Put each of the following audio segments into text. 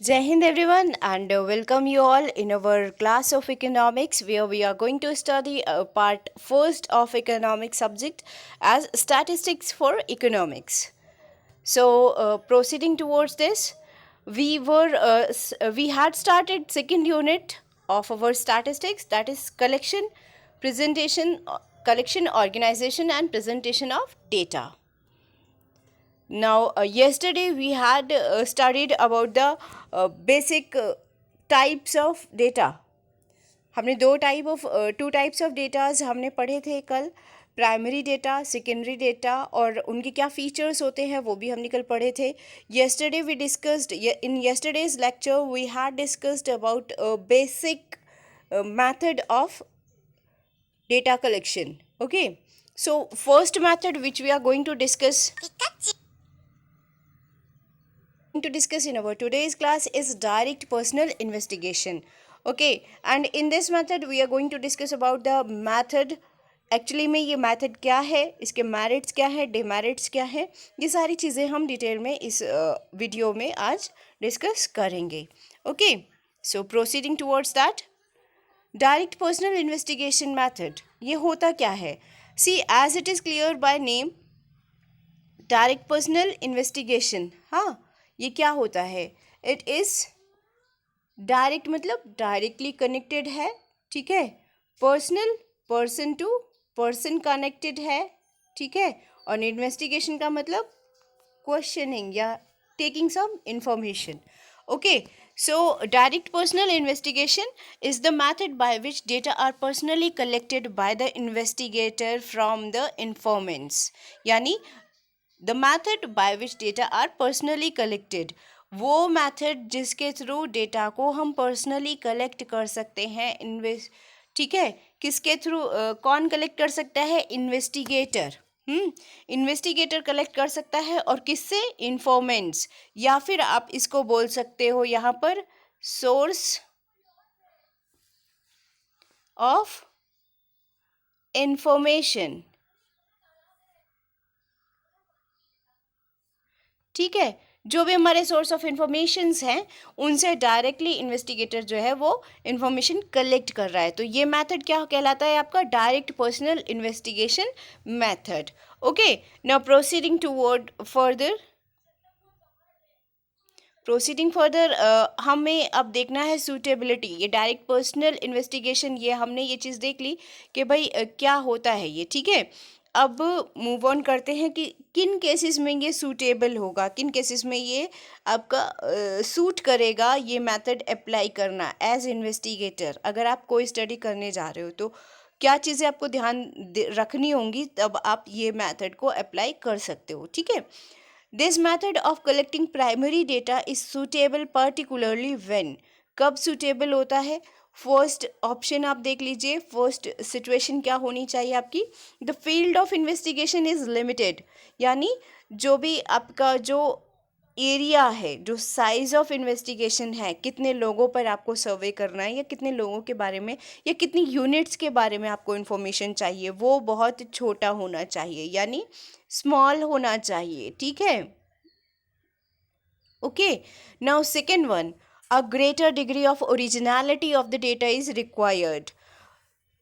Jai Hind everyone and welcome you all in our class of economics where we are going to study part first of economic subject as statistics for economics. So proceeding towards this, we had started second unit of our statistics, that is collection, organization and presentation of data. Now, yesterday we had studied about the basic types of data. हमने two types of datas हमने पढ़े थे कल. Primary data, secondary data और उनके क्या features होते हैं वो भी हमने कल पढ़े थे. yesterday we discussed in yesterday's lecture we had discussed about a basic method of data collection. Okay, so first method which we are going to discuss in our today's class is direct personal investigation. Okay, and in this method we are going to discuss about the method. Actually में ये method क्या है, इसके merits क्या है, demerits क्या है, ये सारी चीज़ें हम डिटेल में इस वीडियो में आज डिस्कस करेंगे. Okay, so proceeding towards that, direct personal investigation method ये होता क्या है. See as it is clear by name, direct personal investigation. हाँ, ये क्या होता है. इट इज़ डायरेक्ट मतलब डायरेक्टली कनेक्टेड है. ठीक है, personal person to person connected है. ठीक है, और इन्वेस्टिगेशन का मतलब क्वेश्चनिंग या taking some information. Okay, so direct personal investigation is the method by which data are personally collected by the investigator from the informants. यानी the method by which data are personally collected, वो method जिसके through data को हम personally collect कर सकते हैं. ठीक है, किसके थ्रू कौन कलेक्ट कर सकता है. इन्वेस्टिगेटर. इन्वेस्टिगेटर कलेक्ट कर सकता है. और किससे. इन्फॉर्मेंट्स, या फिर आप इसको बोल सकते हो यहाँ पर सोर्स ऑफ इंफॉर्मेशन. ठीक है, जो भी हमारे सोर्स ऑफ इंफॉर्मेशंस हैं उनसे डायरेक्टली इन्वेस्टिगेटर जो है वो इंफॉर्मेशन कलेक्ट कर रहा है. तो ये मेथड क्या कहलाता है आपका. Direct personal investigation method. Okay, now proceeding further हमें अब देखना है सूटेबिलिटी. ये डायरेक्ट पर्सनल इन्वेस्टिगेशन, ये हमने ये चीज़ देख ली कि भाई क्या होता है ये. ठीक है, अब मूव ऑन करते हैं कि किन केसेस में ये सूटेबल होगा, किन केसेस में ये आपका सूट करेगा ये मेथड अप्लाई करना एज इन्वेस्टिगेटर. अगर आप कोई स्टडी करने जा रहे हो तो क्या चीज़ें आपको ध्यान रखनी होंगी, तब आप ये मेथड को अप्लाई कर सकते हो. ठीक है, this method of collecting primary data is suitable particularly when. कब सूटेबल होता है. फर्स्ट ऑप्शन आप देख लीजिए, फर्स्ट सिचुएशन क्या होनी चाहिए आपकी. The field of investigation is limited, यानी जो भी आपका जो एरिया है, जो साइज ऑफ इन्वेस्टिगेशन है, कितने लोगों पर आपको सर्वे करना है या कितने लोगों के बारे में या कितनी यूनिट्स के बारे में आपको इन्फॉर्मेशन चाहिए, वो बहुत छोटा होना चाहिए, यानी स्मॉल होना चाहिए. ठीक है. Okay, now second one, a greater degree of originality of the data is required.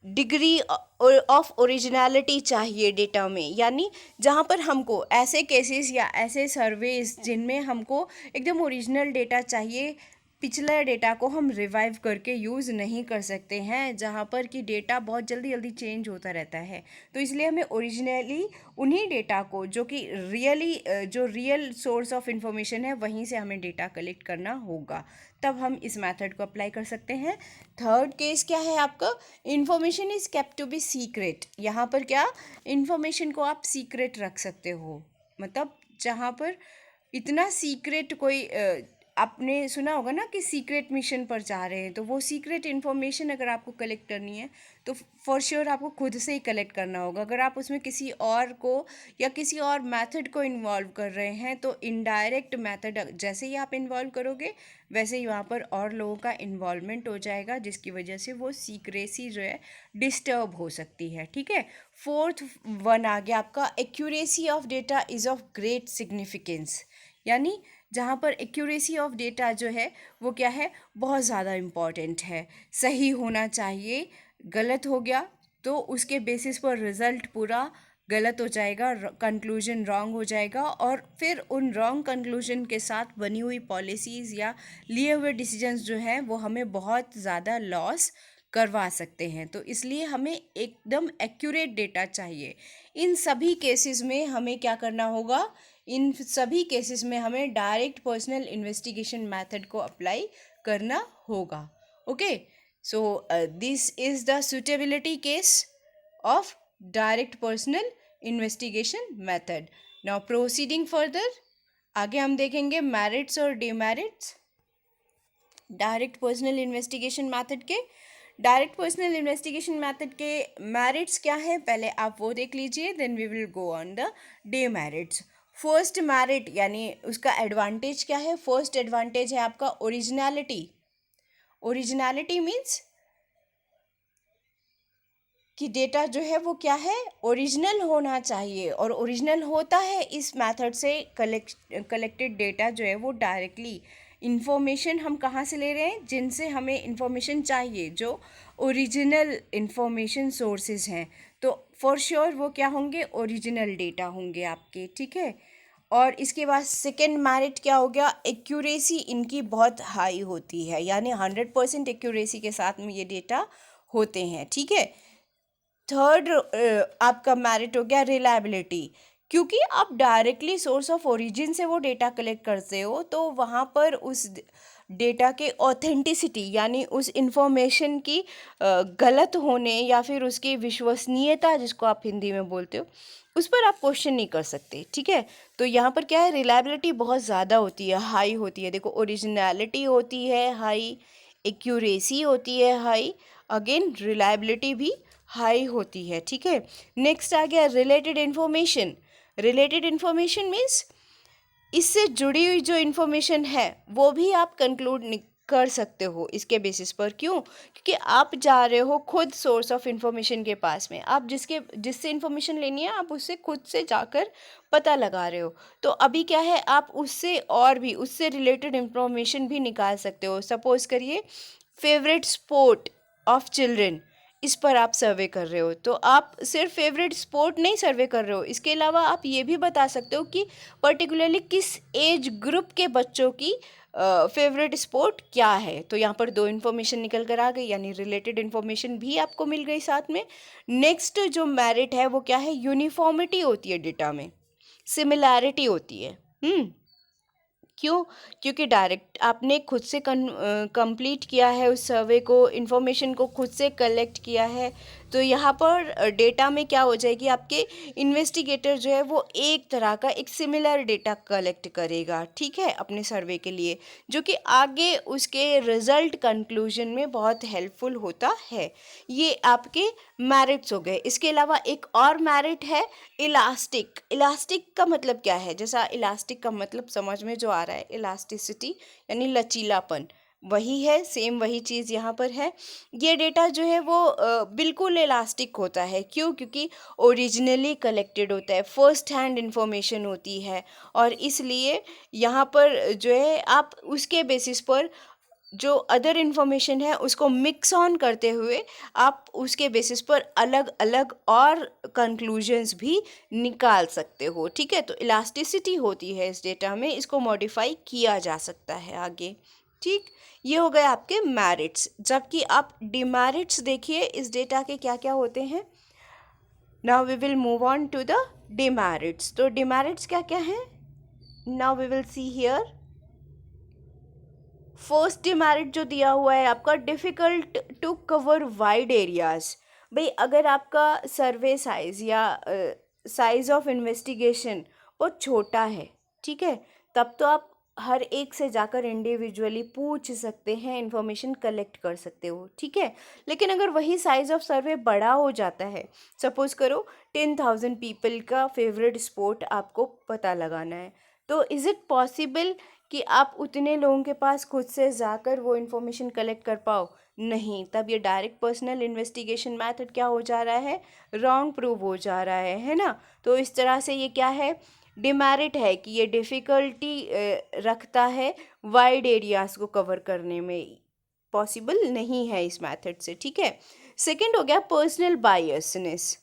Degree of originality चाहिए डेटा में, यानी जहाँ पर हमको ऐसे केसेस या ऐसे सर्वेस जिनमें हमको एकदम ओरिजिनल डेटा चाहिए, पिछले डेटा को हम रिवाइव करके यूज़ नहीं कर सकते हैं, जहाँ पर कि डेटा बहुत जल्दी जल्दी चेंज होता रहता है. तो इसलिए हमें ओरिजिनली उन्हीं डेटा को जो कि जो रियल सोर्स ऑफ इंफॉर्मेशन है वहीं से हमें डेटा कलेक्ट करना होगा, तब हम इस मेथड को अप्लाई कर सकते हैं. थर्ड केस क्या है आपका. Information is kept to be secret. यहाँ पर क्या, इन्फॉर्मेशन को आप सीक्रेट रख सकते हो, मतलब जहाँ पर इतना सीक्रेट कोई आपने सुना होगा ना कि सीक्रेट मिशन पर जा रहे हैं, तो वो सीक्रेट इन्फॉर्मेशन अगर आपको कलेक्ट करनी है तो फॉर श्योर आपको खुद से ही कलेक्ट करना होगा. अगर आप उसमें किसी और को या किसी और मेथड को इन्वॉल्व कर रहे हैं तो इनडायरेक्ट मेथड जैसे ही आप इन्वॉल्व करोगे वैसे ही वहाँ पर और लोगों का इन्वॉल्वमेंट हो जाएगा, जिसकी वजह से वो सीक्रेसी जो है डिस्टर्ब हो सकती है. ठीक है, फोर्थ वन आ गया आपका, accuracy of data is of great significance. यानी जहाँ पर एक्यूरेसी ऑफ डेटा जो है वो क्या है, बहुत ज़्यादा इम्पॉर्टेंट है। सही होना चाहिए, गलत हो गया तो उसके बेसिस पर रिज़ल्ट पूरा गलत हो जाएगा, कंक्लूजन रॉन्ग हो जाएगा, और फिर उन रॉन्ग कंक्लूजन के साथ बनी हुई पॉलिसीज़ या लिए हुए डिसीजंस जो हैं वो हमें बहुत ज़्यादा लॉस करवा सकते हैं। तो इसलिए हमें एकदम एक्यूरेट डेटा चाहिए। इन सभी केसेस में हमें क्या करना होगा, इन सभी केसेस में हमें डायरेक्ट पर्सनल इन्वेस्टिगेशन मेथड को अप्लाई करना होगा। Okay, so this is the suitability case of direct personal investigation method. Now proceeding further, आगे हम देखेंगे मेरिट्स और demerits direct personal investigation method के। डायरेक्ट पर्सनल इन्वेस्टिगेशन मेथड के मेरिट्स क्या है, पहले आप वो देख लीजिए, then we will go on the demerits. First merit यानी उसका एडवांटेज क्या है, फर्स्ट एडवांटेज है आपका ओरिजिनलिटी। ओरिजिनलिटी मीन्स कि डेटा जो है वो क्या है, ओरिजिनल होना चाहिए, और ओरिजिनल होता है इस मेथड से कलेक्टेड डेटा जो है वो डायरेक्टली। इन्फॉर्मेशन हम कहाँ से ले रहे हैं, जिनसे हमें इन्फॉर्मेशन चाहिए, जो ओरिजिनल इन्फॉर्मेशन सोर्सेज हैं, तो फॉर श्योर वो क्या होंगे, ओरिजिनल डेटा होंगे आपके, ठीक है। और इसके बाद सेकेंड मेरिट क्या हो गया, एक्यूरेसी इनकी बहुत हाई होती है, यानी 100% एक्यूरेसी के साथ में ये डेटा होते हैं, ठीक है। थर्ड आपका मेरिट हो गया रिलायबिलिटी, क्योंकि आप डायरेक्टली सोर्स ऑफ ओरिजिन से वो डेटा कलेक्ट करते हो, तो वहाँ पर उस डेटा के ऑथेंटिसिटी यानी उस इंफॉर्मेशन की गलत होने या फिर उसकी विश्वसनीयता जिसको आप हिंदी में बोलते हो, उस पर आप क्वेश्चन नहीं कर सकते, ठीक है। तो यहाँ पर क्या है, रिलायबिलिटी बहुत ज़्यादा होती है, हाई होती है। देखो, ओरिजिनलिटी होती है हाई, एक्यूरेसी होती है हाई, अगेन रिलायबिलिटी भी हाई होती है, ठीक है। नेक्स्ट आ गया related information. Related information means इससे जुड़ी हुई जो इन्फॉर्मेशन है वो भी आप कंक्लूड कर सकते हो इसके बेसिस पर। क्यों? क्योंकि आप जा रहे हो खुद सोर्स ऑफ इन्फॉर्मेशन के पास में, आप जिससे इन्फॉर्मेशन लेनी है आप उससे खुद से जाकर पता लगा रहे हो, तो अभी क्या है, आप उससे और भी उससे रिलेटेड इन्फॉर्मेशन भी निकाल सकते हो। सपोज करिए फेवरेट स्पोर्ट ऑफ चिल्ड्रन, इस पर आप सर्वे कर रहे हो, तो आप सिर्फ फेवरेट स्पोर्ट नहीं सर्वे कर रहे हो, इसके अलावा आप ये भी बता सकते हो कि पर्टिकुलरली किस एज ग्रुप के बच्चों की फेवरेट स्पोर्ट क्या है। तो यहाँ पर दो इन्फॉर्मेशन निकल कर आ गई, यानी रिलेटेड इन्फॉर्मेशन भी आपको मिल गई साथ में। नेक्स्ट जो मेरिट है वो क्या है, यूनिफॉर्मिटी होती है डेटा में, सिमिलैरिटी होती है। क्यों? क्योंकि डायरेक्ट आपने खुद से कंप्लीट किया है उस सर्वे को, इन्फॉर्मेशन को खुद से कलेक्ट किया है, तो यहाँ पर डेटा में क्या हो जाएगी, आपके इन्वेस्टिगेटर जो है वो एक तरह का एक सिमिलर डेटा कलेक्ट करेगा, ठीक है, अपने सर्वे के लिए, जो कि आगे उसके रिजल्ट कंक्लूजन में बहुत हेल्पफुल होता है। ये आपके मेरिट्स हो गए। इसके अलावा एक और मेरिट है इलास्टिक। इलास्टिक का मतलब क्या है, जैसा इलास्टिक का मतलब समझ में जो आ रहा है, इलास्टिसिटी यानी लचीलापन, वही है, सेम वही चीज़ यहाँ पर है। ये डेटा जो है वो बिल्कुल इलास्टिक होता है। क्यों? क्योंकि ओरिजिनली कलेक्टेड होता है, फर्स्ट हैंड इंफॉर्मेशन होती है, और इसलिए यहाँ पर जो है आप उसके बेसिस पर जो अदर इन्फॉर्मेशन है उसको मिक्स ऑन करते हुए आप उसके बेसिस पर अलग अलग और कंक्लूजन्स भी निकाल सकते हो, ठीक है। तो इलास्टिसिटी होती है इस डेटा में, इसको मॉडिफाई किया जा सकता है आगे, ठीक। ये हो गए आपके मेरिट्स। जबकि आप डिमेरिट्स देखिए इस डेटा के क्या क्या होते हैं। Now we will move on to the demerits. तो डिमेरिट्स क्या क्या हैं, now we will see here. First demerit जो दिया हुआ है आपका, difficult to cover wide areas. भाई अगर आपका सर्वे साइज़ या साइज़ ऑफ इन्वेस्टिगेशन बहुत छोटा है, ठीक है, तब तो आप हर एक से जाकर इंडिविजुअली पूछ सकते हैं, इंफॉर्मेशन कलेक्ट कर सकते हो, ठीक है। लेकिन अगर वही साइज़ ऑफ सर्वे बड़ा हो जाता है, सपोज करो 10,000 पीपल का फेवरेट स्पोर्ट आपको पता लगाना है, तो इज़ इट पॉसिबल कि आप उतने लोगों के पास खुद से जाकर वो इन्फॉर्मेशन कलेक्ट कर पाओ? नहीं, तब ये डायरेक्ट पर्सनल इन्वेस्टिगेशन मेथड क्या हो जा रहा है, रॉन्ग प्रूव हो जा रहा है ना। तो इस तरह से ये क्या है, डिमेरिट है कि ये डिफ़िकल्टी रखता है वाइड एरियाज़ को कवर करने में, पॉसिबल नहीं है इस मेथड से, ठीक है। सेकंड हो गया पर्सनल बायसनेस।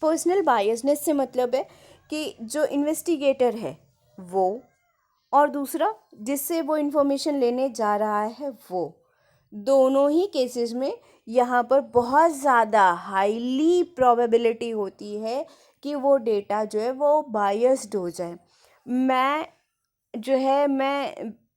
पर्सनल बायसनेस से मतलब है कि जो इन्वेस्टिगेटर है वो, और दूसरा जिससे वो इंफॉर्मेशन लेने जा रहा है वो, दोनों ही केसेस में यहाँ पर बहुत ज़्यादा हाईली प्रोबेबिलिटी होती है कि वो डेटा जो है वो बायस्ड हो जाए। मैं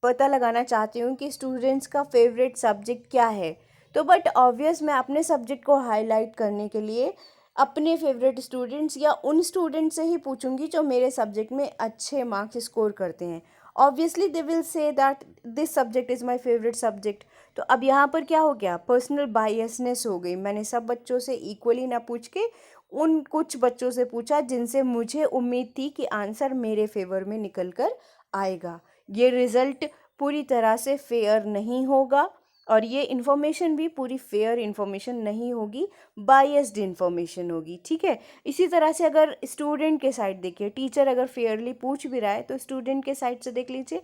पता लगाना चाहती हूँ कि स्टूडेंट्स का फेवरेट सब्जेक्ट क्या है, तो बट ऑब्वियस मैं अपने सब्जेक्ट को हाईलाइट करने के लिए अपने फेवरेट स्टूडेंट्स या उन स्टूडेंट से ही पूछूंगी जो मेरे सब्जेक्ट में अच्छे मार्क्स स्कोर करते हैं। Obviously they will say that this subject is my favourite subject. तो अब यहाँ पर क्या हो गया, पर्सनल बायसनेस हो गई। मैंने सब बच्चों से इक्वली ना पूछ के उन कुछ बच्चों से पूछा जिनसे मुझे उम्मीद थी कि आंसर मेरे फेवर में निकल कर आएगा। ये रिज़ल्ट पूरी तरह से फेयर नहीं होगा और ये इन्फॉर्मेशन भी पूरी फेयर इन्फॉर्मेशन नहीं होगी, बायस्ड इन्फॉर्मेशन होगी, ठीक है। इसी तरह से अगर स्टूडेंट के साइड देखिए, टीचर अगर फेयरली पूछ भी रहा है तो स्टूडेंट के साइड से देख लीजिए,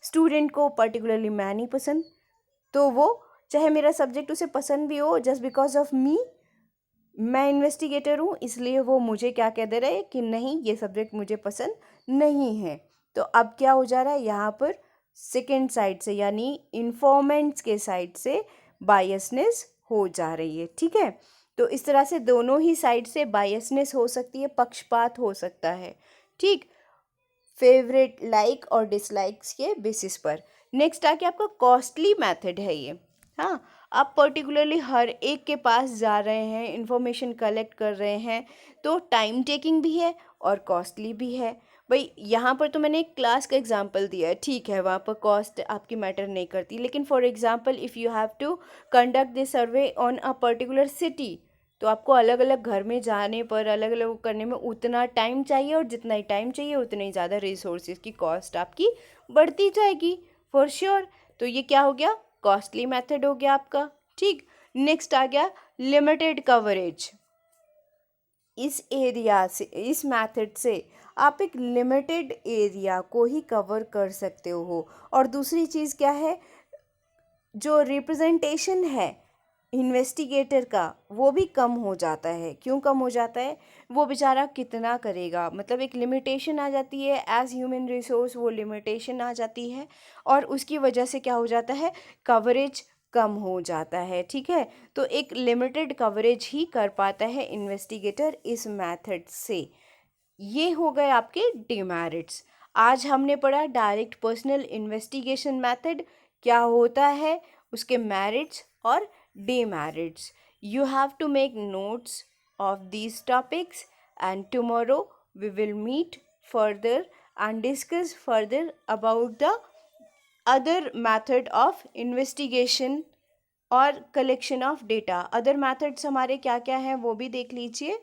स्टूडेंट को पर्टिकुलरली मैं नहीं पसंद, तो वो चाहे मेरा सब्जेक्ट उसे पसंद भी हो, जस्ट बिकॉज ऑफ मी, मैं इन्वेस्टिगेटर हूँ इसलिए वो मुझे क्या कह दे रहा है कि नहीं ये सब्जेक्ट मुझे पसंद नहीं है। तो अब क्या हो जा रहा है यहाँ पर, सेकेंड साइड से यानी इन्फॉर्मेंट्स के साइड से बायसनेस हो जा रही है, ठीक है। तो इस तरह से दोनों ही साइड से बायसनेस हो सकती है, पक्षपात हो सकता है, ठीक, फेवरेट लाइक और डिसलाइक्स के बेसिस पर। नेक्स्ट आके आपका कॉस्टली मेथड है ये। हाँ, आप पर्टिकुलरली हर एक के पास जा रहे हैं, इंफॉर्मेशन कलेक्ट कर रहे हैं, तो टाइम टेकिंग भी है और कॉस्टली भी है। भाई यहाँ पर तो मैंने एक क्लास का एग्जांपल दिया है, ठीक है, वहाँ पर कॉस्ट आपकी मैटर नहीं करती, लेकिन for example if you have to conduct this survey on a particular city, तो आपको अलग अलग घर में जाने पर अलग अलग करने में उतना टाइम चाहिए, और जितना ही टाइम चाहिए उतने ही ज़्यादा रिसोर्सेज की कॉस्ट आपकी बढ़ती जाएगी फॉर श्योर। तो ये क्या हो गया, कॉस्टली मेथड हो गया आपका, ठीक। नेक्स्ट आ गया लिमिटेड कवरेज। इस एरिया से, इस मेथड से आप एक लिमिटेड एरिया को ही कवर कर सकते हो। और दूसरी चीज़ क्या है, जो रिप्रेजेंटेशन है इन्वेस्टिगेटर का वो भी कम हो जाता है। क्यों कम हो जाता है, वो बेचारा कितना करेगा, मतलब एक लिमिटेशन आ जाती है एज ह्यूमन रिसोर्स, वो लिमिटेशन आ जाती है और उसकी वजह से क्या हो जाता है, कवरेज कम हो जाता है, ठीक है। तो एक लिमिटेड कवरेज ही कर पाता है इन्वेस्टिगेटर इस मेथड से। ये हो गए आपके डिमेरिट्स। आज हमने पढ़ा डायरेक्ट पर्सनल इन्वेस्टिगेशन मेथड क्या होता है, उसके मेरिट्स और demerits. You have to make notes of these topics, and tomorrow we will meet further and discuss further about the other method of investigation और collection of data. other methods हमारे क्या क्या हैं वो भी देख लीजिए।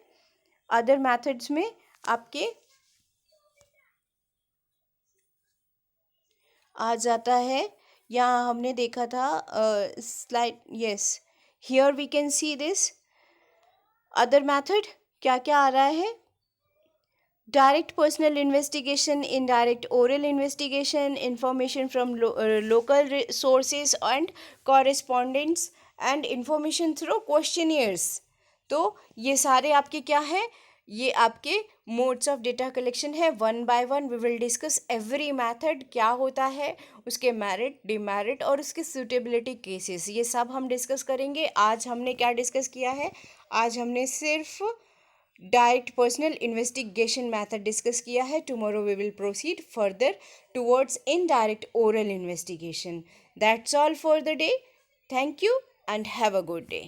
other methods में आपके आ जाता है, यहाँ हमने देखा था slide, yes, here we can see this other method क्या क्या आ रहा है, direct personal investigation, indirect oral investigation, information from local sources and correspondents and information through questionnaires. तो ये सारे आपके क्या है, ये आपके मोड्स ऑफ डेटा कलेक्शन है। One by one we will discuss every method, क्या होता है, उसके मेरिट, डिमेरिट और उसके सूटेबिलिटी केसेस, ये सब हम डिस्कस करेंगे। आज हमने क्या डिस्कस किया है, आज हमने सिर्फ direct personal investigation method discuss किया है। Tomorrow we will proceed further towards indirect oral investigation. That's all for the day. Thank you and have a good day.